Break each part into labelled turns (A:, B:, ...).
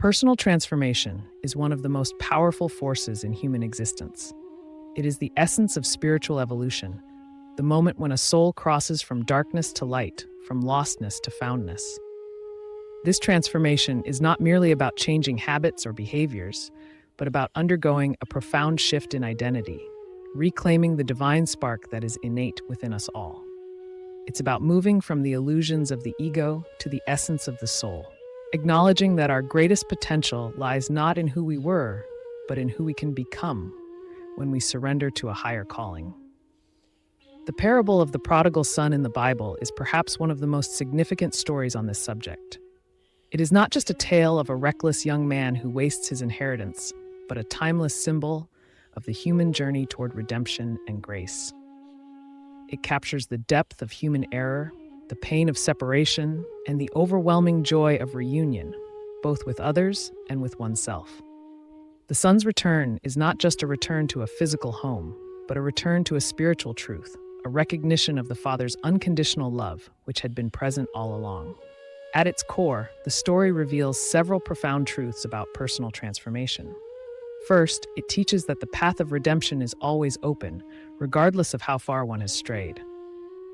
A: Personal transformation is one of the most powerful forces in human existence. It is the essence of spiritual evolution, the moment when a soul crosses from darkness to light, from lostness to foundness. This transformation is not merely about changing habits or behaviors, but about undergoing a profound shift in identity, reclaiming the divine spark that is innate within us all. It's about moving from the illusions of the ego to the essence of the soul, acknowledging that our greatest potential lies not in who we were, but in who we can become when we surrender to a higher calling. The parable of the prodigal son in the Bible is perhaps one of the most significant stories on this subject. It is not just a tale of a reckless young man who wastes his inheritance, but a timeless symbol of the human journey toward redemption and grace. It captures the depth of human error, the pain of separation, and the overwhelming joy of reunion, both with others and with oneself. The son's return is not just a return to a physical home, but a return to a spiritual truth, a recognition of the Father's unconditional love, which had been present all along. At its core, the story reveals several profound truths about personal transformation. First, it teaches that the path of redemption is always open, regardless of how far one has strayed.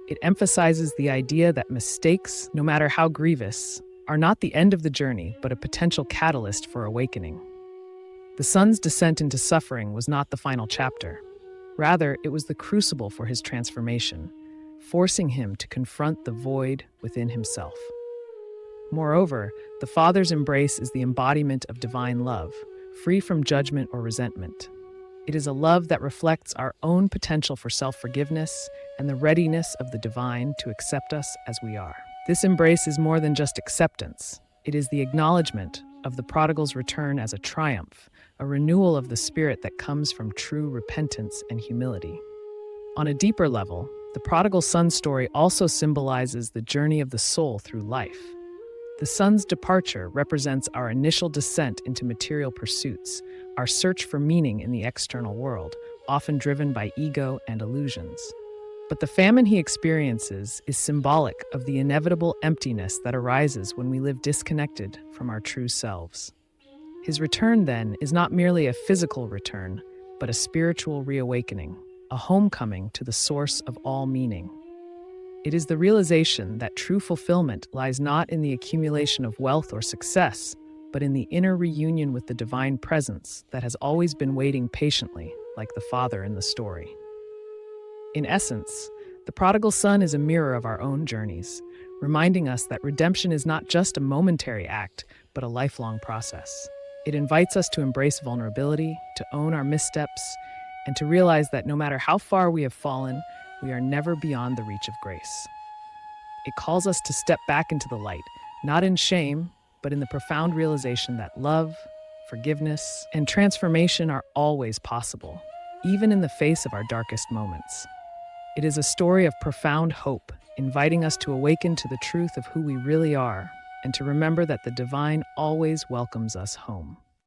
A: It emphasizes the idea that mistakes, no matter how grievous, are not the end of the journey, but a potential catalyst for awakening. The son's descent into suffering was not the final chapter. Rather, it was the crucible for his transformation, forcing him to confront the void within himself. Moreover, the Father's embrace is the embodiment of divine love, free from judgment or resentment. It is a love that reflects our own potential for self-forgiveness and the readiness of the divine to accept us as we are. This embrace is more than just acceptance. It is the acknowledgement of the prodigal's return as a triumph, a renewal of the spirit that comes from true repentance and humility. On a deeper level, the prodigal son story also symbolizes the journey of the soul through life. The son's departure represents our initial descent into material pursuits, our search for meaning in the external world, often driven by ego and illusions. But the famine he experiences is symbolic of the inevitable emptiness that arises when we live disconnected from our true selves. His return, then, is not merely a physical return, but a spiritual reawakening, a homecoming to the source of all meaning. It is the realization that true fulfillment lies not in the accumulation of wealth or success, but in the inner reunion with the divine presence that has always been waiting patiently, like the Father in the story. In essence, the prodigal son is a mirror of our own journeys, reminding us that redemption is not just a momentary act, but a lifelong process. It invites us to embrace vulnerability, to own our missteps, and to realize that no matter how far we have fallen, we are never beyond the reach of grace. It calls us to step back into the light, not in shame, but in the profound realization that love, forgiveness, and transformation are always possible, even in the face of our darkest moments. It is a story of profound hope, inviting us to awaken to the truth of who we really are and to remember that the divine always welcomes us home.